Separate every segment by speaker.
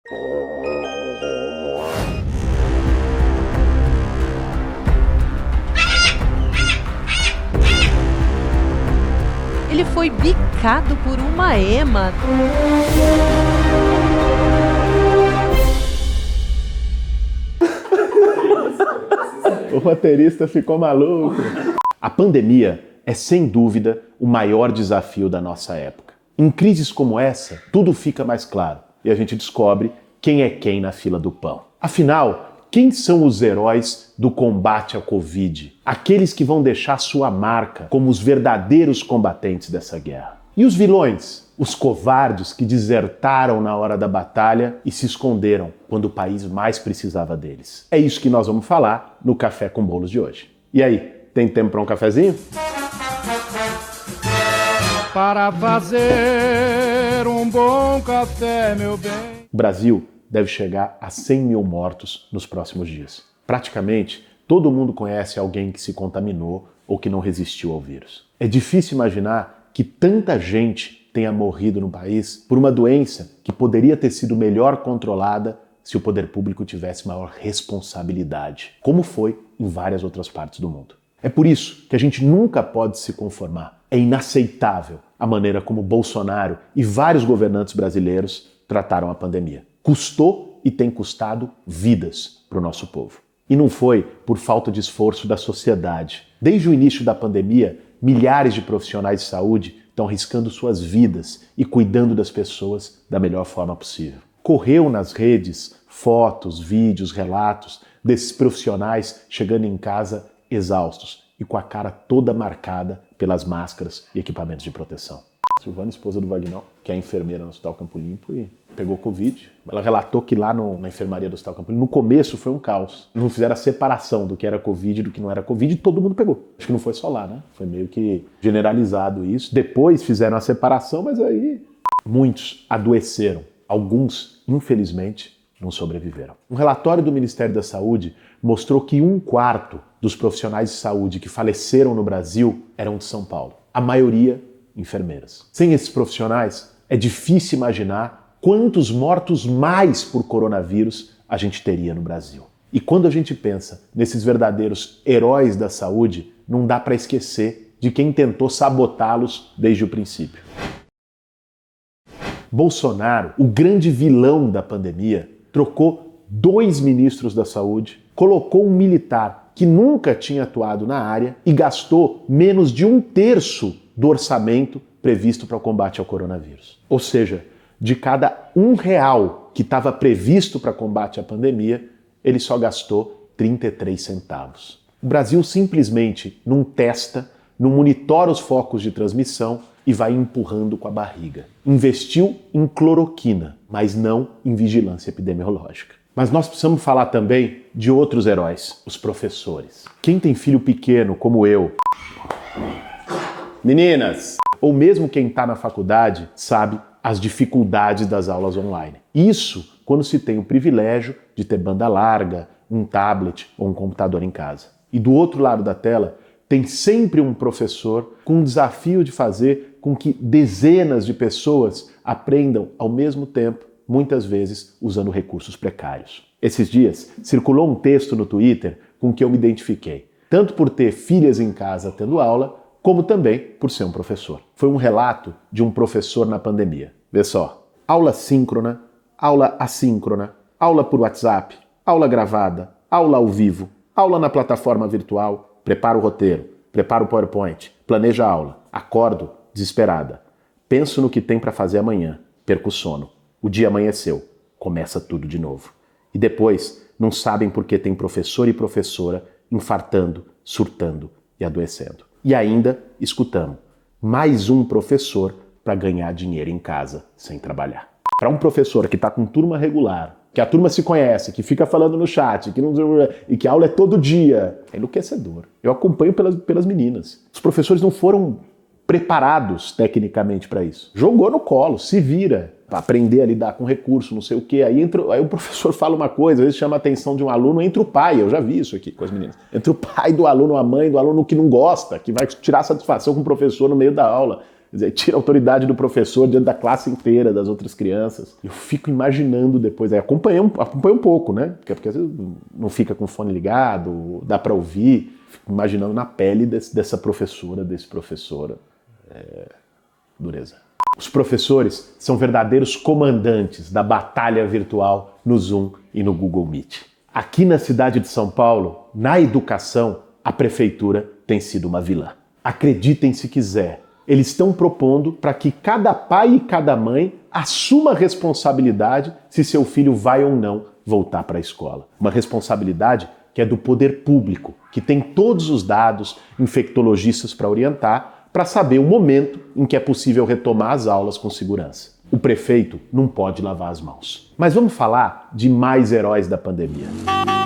Speaker 1: Ele foi bicado por uma ema.
Speaker 2: O roteirista ficou maluco. A pandemia é, sem dúvida, o maior desafio da nossa época. Em crises como essa, tudo fica mais claro e a gente descobre quem é quem na fila do pão. Afinal, quem são os heróis do combate à Covid? Aqueles que vão deixar sua marca como os verdadeiros combatentes dessa guerra. E os vilões? Os covardes que desertaram na hora da batalha e se esconderam quando o país mais precisava deles. É isso que nós vamos falar no Café com Bolos de hoje. E aí, tem tempo para um cafezinho?
Speaker 3: Para fazer um bom café, meu bem.
Speaker 2: O Brasil deve chegar a 100 mil mortos nos próximos dias. Praticamente todo mundo conhece alguém que se contaminou ou que não resistiu ao vírus. É difícil imaginar que tanta gente tenha morrido no país por uma doença que poderia ter sido melhor controlada se o poder público tivesse maior responsabilidade, como foi em várias outras partes do mundo. É por isso que a gente nunca pode se conformar. É inaceitável a maneira como Bolsonaro e vários governantes brasileiros trataram a pandemia. Custou e tem custado vidas para o nosso povo. E não foi por falta de esforço da sociedade. Desde o início da pandemia, milhares de profissionais de saúde estão arriscando suas vidas e cuidando das pessoas da melhor forma possível. Correu nas redes fotos, vídeos, relatos desses profissionais chegando em casa exaustos e com a cara toda marcada pelas máscaras e equipamentos de proteção. Silvana, esposa do Vagnão, que é enfermeira no Hospital Campo Limpo e pegou Covid. Ela relatou que lá na enfermaria do Hospital Campo Limpo, no começo foi um caos. Não fizeram a separação do que era Covid e do que não era Covid e todo mundo pegou. Acho que não foi só lá, né? Foi meio que generalizado isso. Depois fizeram a separação, mas aí muitos adoeceram. Alguns, infelizmente, não sobreviveram. Um relatório do Ministério da Saúde mostrou que 1/4 dos profissionais de saúde que faleceram no Brasil eram de São Paulo. A maioria enfermeiras. Sem esses profissionais, é difícil imaginar quantos mortos mais por coronavírus a gente teria no Brasil. E quando a gente pensa nesses verdadeiros heróis da saúde, não dá para esquecer de quem tentou sabotá-los desde o princípio. Bolsonaro, o grande vilão da pandemia, trocou 2 ministros da saúde, colocou um militar que nunca tinha atuado na área e gastou menos de 1/3 do orçamento previsto para o combate ao coronavírus. Ou seja, de cada R$1 que estava previsto para combate à pandemia, ele só gastou 33 centavos. O Brasil simplesmente não testa, não monitora os focos de transmissão e vai empurrando com a barriga. Investiu em cloroquina, mas não em vigilância epidemiológica. Mas nós precisamos falar também de outros heróis, os professores. Quem tem filho pequeno, como eu, meninas, ou mesmo quem está na faculdade, sabe as dificuldades das aulas online. Isso quando se tem o privilégio de ter banda larga, um tablet ou um computador em casa. E do outro lado da tela, tem sempre um professor com o desafio de fazer com que dezenas de pessoas aprendam ao mesmo tempo, muitas vezes usando recursos precários. Esses dias, circulou um texto no Twitter com que eu me identifiquei, tanto por ter filhas em casa tendo aula, como também por ser um professor. Foi um relato de um professor na pandemia. Vê só, aula síncrona, aula assíncrona, aula por WhatsApp, aula gravada, aula ao vivo, aula na plataforma virtual, prepara o roteiro, prepara o PowerPoint, planeja a aula, acordo desesperada, penso no que tem para fazer amanhã, perco o sono, o dia amanheceu, começa tudo de novo. E depois não sabem por que tem professor e professora infartando, surtando e adoecendo. E ainda escutamos mais um professor para ganhar dinheiro em casa sem trabalhar. Para um professor que está com turma regular, que a turma se conhece, que fica falando no chat, e que a aula é todo dia, é enlouquecedor. Eu acompanho pelas meninas. Os professores não foram preparados tecnicamente para isso. Jogou no colo, se vira, para aprender a lidar com recurso, não sei o quê. Aí o professor fala uma coisa, às vezes chama a atenção de um aluno, entra o pai, eu já vi isso aqui com as meninas. Entra o pai do aluno, a mãe do aluno que não gosta, que vai tirar satisfação com o professor no meio da aula. Quer dizer, tira a autoridade do professor diante da classe inteira, das outras crianças. Eu fico imaginando depois, aí acompanhei um pouco, né? Porque às vezes não fica com o fone ligado, dá para ouvir. Fico imaginando na pele dessa professora, desse professor. Dureza. Os professores são verdadeiros comandantes da batalha virtual no Zoom e no Google Meet. Aqui na cidade de São Paulo, na educação, a prefeitura tem sido uma vilã. Acreditem se quiser, eles estão propondo para que cada pai e cada mãe assuma a responsabilidade se seu filho vai ou não voltar para a escola. Uma responsabilidade que é do poder público, que tem todos os dados, infectologistas para orientar, para saber o momento em que é possível retomar as aulas com segurança. O prefeito não pode lavar as mãos. Mas vamos falar de mais heróis da pandemia.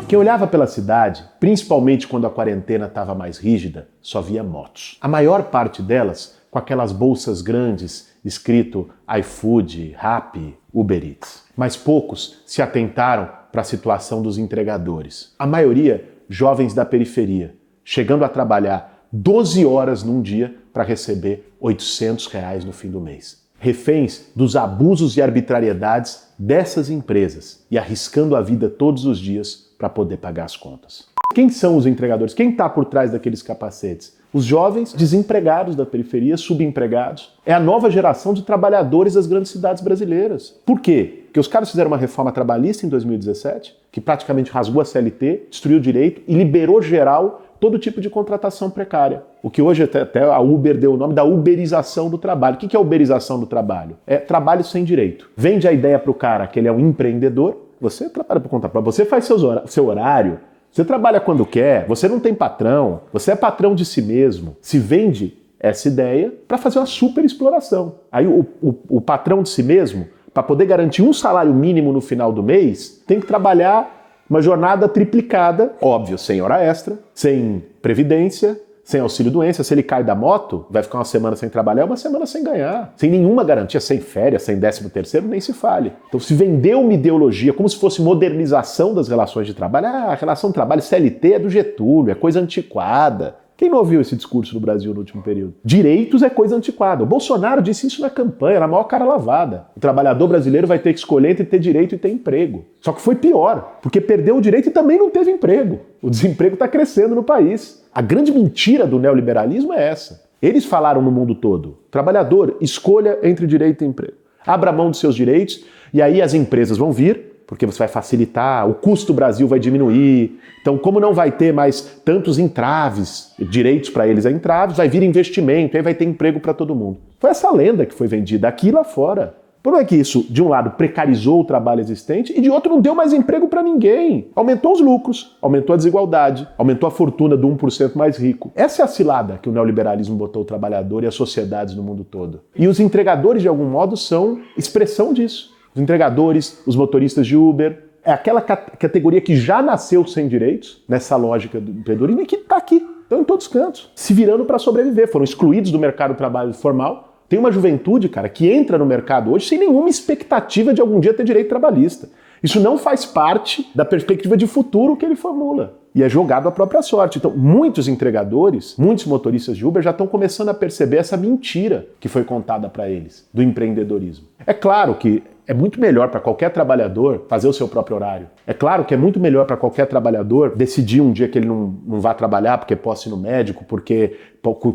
Speaker 2: Quem olhava pela cidade, principalmente quando a quarentena estava mais rígida, só via motos. A maior parte delas com aquelas bolsas grandes escrito iFood, Rappi, Uber Eats. Mas poucos se atentaram para a situação dos entregadores. A maioria, jovens da periferia, chegando a trabalhar 12 horas num dia para receber R$800 no fim do mês. Reféns dos abusos e arbitrariedades dessas empresas e arriscando a vida todos os dias para poder pagar as contas. Quem são os entregadores? Quem está por trás daqueles capacetes? Os jovens desempregados da periferia, subempregados. É a nova geração de trabalhadores das grandes cidades brasileiras. Por quê? Porque os caras fizeram uma reforma trabalhista em 2017, que praticamente rasgou a CLT, destruiu o direito e liberou geral todo tipo de contratação precária. O que hoje até a Uber deu o nome da uberização do trabalho. O que é a uberização do trabalho? É trabalho sem direito. Vende a ideia para o cara que ele é um empreendedor, você trabalha por conta própria, você faz seu horário, você trabalha quando quer, você não tem patrão, você é patrão de si mesmo. Se vende essa ideia para fazer uma super exploração. Aí o patrão de si mesmo, para poder garantir um salário mínimo no final do mês, tem que trabalhar uma jornada triplicada, óbvio, sem hora extra, sem previdência, sem auxílio-doença. Se ele cai da moto, vai ficar uma semana sem trabalhar, uma semana sem ganhar. Sem nenhuma garantia, sem férias, sem 13º, nem se fale. Então se vendeu uma ideologia como se fosse modernização das relações de trabalho. A relação de trabalho CLT é do Getúlio, é coisa antiquada. Quem não ouviu esse discurso no Brasil no último período? Direitos é coisa antiquada. O Bolsonaro disse isso na campanha, na maior cara lavada. O trabalhador brasileiro vai ter que escolher entre ter direito e ter emprego. Só que foi pior, porque perdeu o direito e também não teve emprego. O desemprego está crescendo no país. A grande mentira do neoliberalismo é essa. Eles falaram no mundo todo, trabalhador, escolha entre direito e emprego. Abra mão dos seus direitos e aí as empresas vão vir, porque você vai facilitar, o custo do Brasil vai diminuir. Então, como não vai ter mais tantos entraves, direitos para eles a entraves, vai vir investimento, aí vai ter emprego para todo mundo. Foi essa lenda que foi vendida aqui e lá fora. O problema é que isso, de um lado, precarizou o trabalho existente e de outro não deu mais emprego para ninguém. Aumentou os lucros, aumentou a desigualdade, aumentou a fortuna do 1% mais rico. Essa é a cilada que o neoliberalismo botou o trabalhador e as sociedades no mundo todo. E os entregadores, de algum modo, são expressão disso. Os entregadores, os motoristas de Uber, é aquela categoria que já nasceu sem direitos, nessa lógica do empreendedorismo, e que está aqui, estão em todos os cantos, se virando para sobreviver. Foram excluídos do mercado do trabalho formal. Tem uma juventude, cara, que entra no mercado hoje sem nenhuma expectativa de algum dia ter direito trabalhista. Isso não faz parte da perspectiva de futuro que ele formula. E é jogado à própria sorte. Então, muitos entregadores, muitos motoristas de Uber já estão começando a perceber essa mentira que foi contada para eles, do empreendedorismo. É claro que é muito melhor para qualquer trabalhador fazer o seu próprio horário. É claro que é muito melhor para qualquer trabalhador decidir um dia que ele não vai trabalhar porque possa ir no médico, porque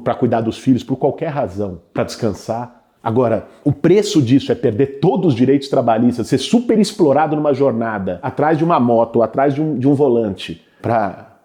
Speaker 2: para cuidar dos filhos, por qualquer razão, para descansar. Agora, o preço disso é perder todos os direitos trabalhistas, ser super explorado numa jornada, atrás de uma moto, atrás de um volante, para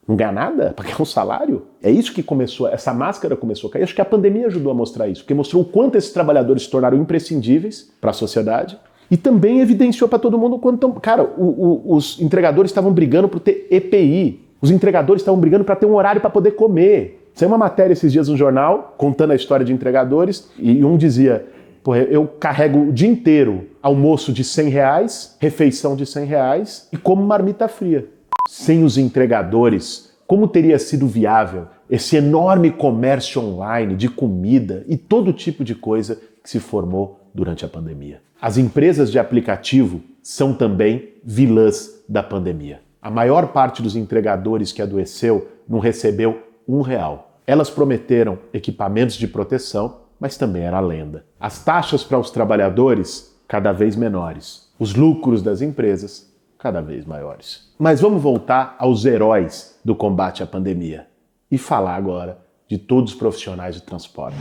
Speaker 2: não ganhar nada? Para ganhar um salário? É isso que começou, essa máscara começou a cair. Acho que a pandemia ajudou a mostrar isso, porque mostrou o quanto esses trabalhadores se tornaram imprescindíveis para a sociedade e também evidenciou para todo mundo o quanto... Cara, os entregadores estavam brigando por ter EPI, os entregadores estavam brigando para ter um horário para poder comer. Saiu uma matéria esses dias no jornal, contando a história de entregadores, e um dizia, pô, eu carrego o dia inteiro almoço de R$100, refeição de R$100 e como marmita fria. Sem os entregadores, como teria sido viável esse enorme comércio online de comida e todo tipo de coisa que se formou durante a pandemia? As empresas de aplicativo são também vilãs da pandemia. A maior parte dos entregadores que adoeceu não recebeu R$1. Elas prometeram equipamentos de proteção, mas também era lenda. As taxas para os trabalhadores cada vez menores, os lucros das empresas cada vez maiores. Mas vamos voltar aos heróis do combate à pandemia e falar agora de todos os profissionais do transporte.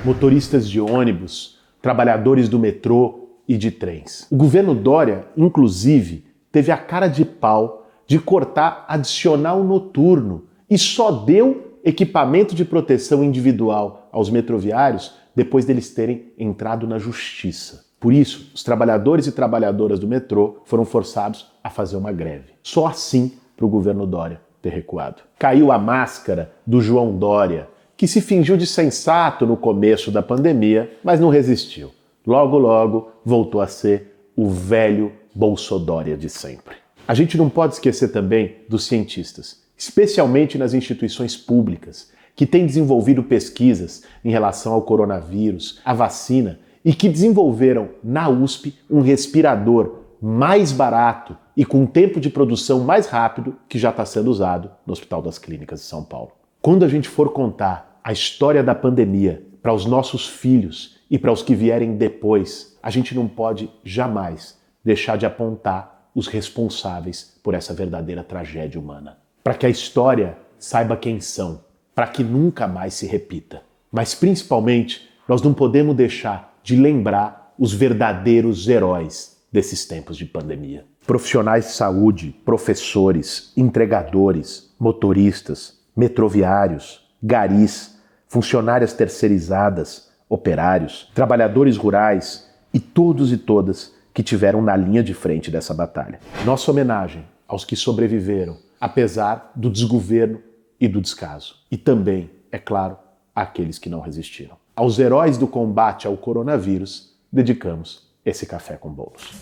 Speaker 2: Motoristas de ônibus, trabalhadores do metrô e de trens. O governo Dória, inclusive, teve a cara de pau de cortar adicional noturno e só deu equipamento de proteção individual aos metroviários depois deles terem entrado na justiça. Por isso, os trabalhadores e trabalhadoras do metrô foram forçados a fazer uma greve. Só assim para o governo Dória ter recuado. Caiu a máscara do João Dória, que se fingiu de sensato no começo da pandemia, mas não resistiu. Logo, logo, voltou a ser o velho Bolsodória de sempre. A gente não pode esquecer também dos cientistas, especialmente nas instituições públicas, que têm desenvolvido pesquisas em relação ao coronavírus, à vacina, e que desenvolveram na USP um respirador mais barato e com tempo de produção mais rápido que já está sendo usado no Hospital das Clínicas de São Paulo. Quando a gente for contar a história da pandemia para os nossos filhos e para os que vierem depois, a gente não pode jamais deixar de apontar os responsáveis por essa verdadeira tragédia humana. Para que a história saiba quem são, para que nunca mais se repita. Mas principalmente, nós não podemos deixar de lembrar os verdadeiros heróis desses tempos de pandemia. Profissionais de saúde, professores, entregadores, motoristas, metroviários, garis, funcionárias terceirizadas, operários, trabalhadores rurais e todos e todas que tiveram na linha de frente dessa batalha. Nossa homenagem aos que sobreviveram, apesar do desgoverno e do descaso. E também, é claro, àqueles que não resistiram. Aos heróis do combate ao coronavírus, dedicamos esse café com bolos.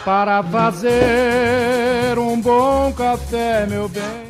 Speaker 3: Para fazer um bom café, meu bem.